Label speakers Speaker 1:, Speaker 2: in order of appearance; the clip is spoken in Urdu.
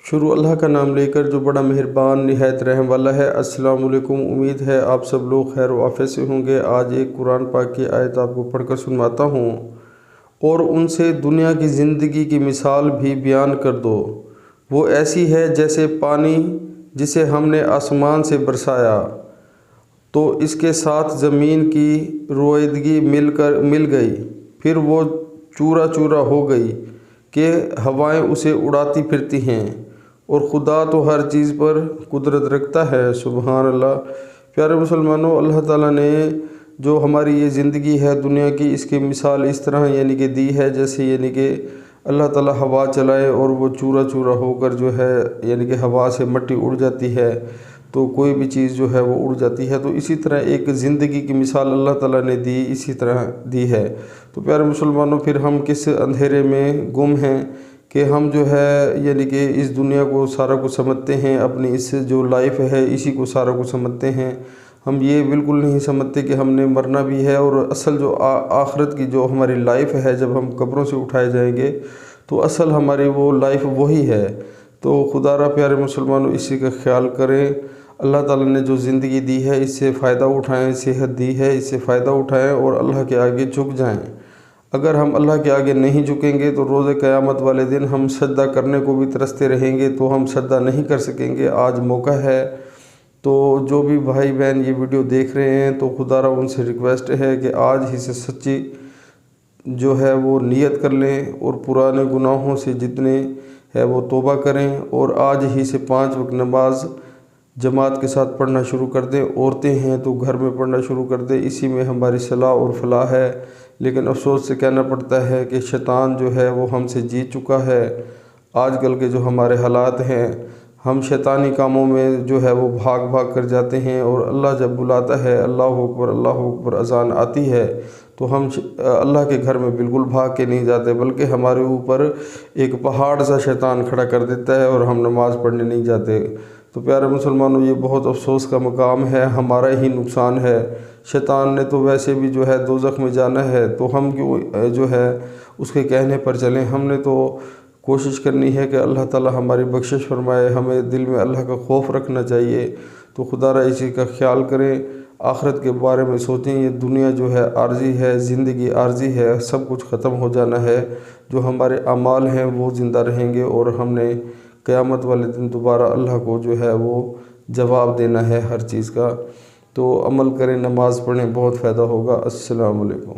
Speaker 1: شروع اللہ کا نام لے کر جو بڑا مہربان نہایت رحم والا ہے۔ السلام علیکم، امید ہے آپ سب لوگ خیر و عافیت سے ہوں گے۔ آج ایک قرآن پاک کی آیت آپ کو پڑھ کر سنواتا ہوں۔ اور ان سے دنیا کی زندگی کی مثال بھی بیان کر دو، وہ ایسی ہے جیسے پانی جسے ہم نے آسمان سے برسایا تو اس کے ساتھ زمین کی رویدگی مل گئی، پھر وہ چورا چورا ہو گئی کہ ہوائیں اسے اڑاتی پھرتی ہیں، اور خدا تو ہر چیز پر قدرت رکھتا ہے۔ سبحان اللہ۔ پیارے مسلمانوں، اللہ تعالیٰ نے جو ہماری یہ زندگی ہے دنیا کی، اس کی مثال اس طرح کہ دی ہے جیسے کہ اللہ تعالیٰ ہوا چلائے اور وہ چورا چورا ہو کر کہ ہوا سے مٹی اڑ جاتی ہے، تو کوئی بھی چیز وہ اڑ جاتی ہے۔ تو اسی طرح ایک زندگی کی مثال اللہ تعالیٰ نے دی، اسی طرح دی ہے۔ تو پیارے مسلمانوں، پھر ہم کس اندھیرے میں گم ہیں کہ ہم کہ اس دنیا کو سارا کچھ سمجھتے ہیں، اپنی اس جو لائف ہے اسی کو سارا کچھ سمجھتے ہیں۔ ہم یہ بالکل نہیں سمجھتے کہ ہم نے مرنا بھی ہے، اور اصل جو آخرت کی جو ہماری لائف ہے، جب ہم قبروں سے اٹھائے جائیں گے تو اصل ہماری وہ لائف وہی ہے۔ تو خدا را پیارے مسلمانوں، اسی کا خیال کریں۔ اللہ تعالیٰ نے جو زندگی دی ہے اس سے فائدہ اٹھائیں، صحت دی ہے اس سے فائدہ اٹھائیں، اور اللہ کے آگے جھک جائیں۔ اگر ہم اللہ کے آگے نہیں جھکیں گے تو روز قیامت والے دن ہم سجدہ کرنے کو بھی ترستے رہیں گے، تو ہم سجدہ نہیں کر سکیں گے۔ آج موقع ہے، تو جو بھی بھائی بہن یہ ویڈیو دیکھ رہے ہیں تو خدا را ان سے ریکویسٹ ہے کہ آج ہی سے سچی وہ نیت کر لیں، اور پرانے گناہوں سے جتنے وہ توبہ کریں، اور آج ہی سے 5 وقت نماز جماعت کے ساتھ پڑھنا شروع کر دیں۔ عورتیں ہیں تو گھر میں پڑھنا شروع کر دیں، اسی میں ہماری صلاح اور فلاح ہے۔ لیکن افسوس سے کہنا پڑتا ہے کہ شیطان وہ ہم سے جیت چکا ہے۔ آج کل کے جو ہمارے حالات ہیں، ہم شیطانی کاموں میں وہ بھاگ بھاگ کر جاتے ہیں، اور اللہ جب بلاتا ہے اللہ اکبر اذان آتی ہے تو ہم اللہ کے گھر میں بالکل بھاگ کے نہیں جاتے، بلکہ ہمارے اوپر ایک پہاڑ سا شیطان کھڑا کر دیتا ہے اور ہم نماز پڑھنے نہیں جاتے۔ تو پیارے مسلمانوں، یہ بہت افسوس کا مقام ہے، ہمارا ہی نقصان ہے۔ شیطان نے تو ویسے بھی دوزخ میں جانا ہے، تو ہم کیوں اس کے کہنے پر چلیں؟ ہم نے تو کوشش کرنی ہے کہ اللہ تعالیٰ ہماری بخشش فرمائے، ہمیں دل میں اللہ کا خوف رکھنا چاہیے۔ تو خدا را اسی کا خیال کریں، آخرت کے بارے میں سوچیں۔ یہ دنیا عارضی ہے، زندگی عارضی ہے، سب کچھ ختم ہو جانا ہے۔ جو ہمارے اعمال ہیں وہ زندہ رہیں گے، اور ہم نے قیامت والے دن دوبارہ اللہ کو وہ جواب دینا ہے ہر چیز کا۔ تو عمل کریں، نماز پڑھیں، بہت فائدہ ہوگا۔ السلام علیکم۔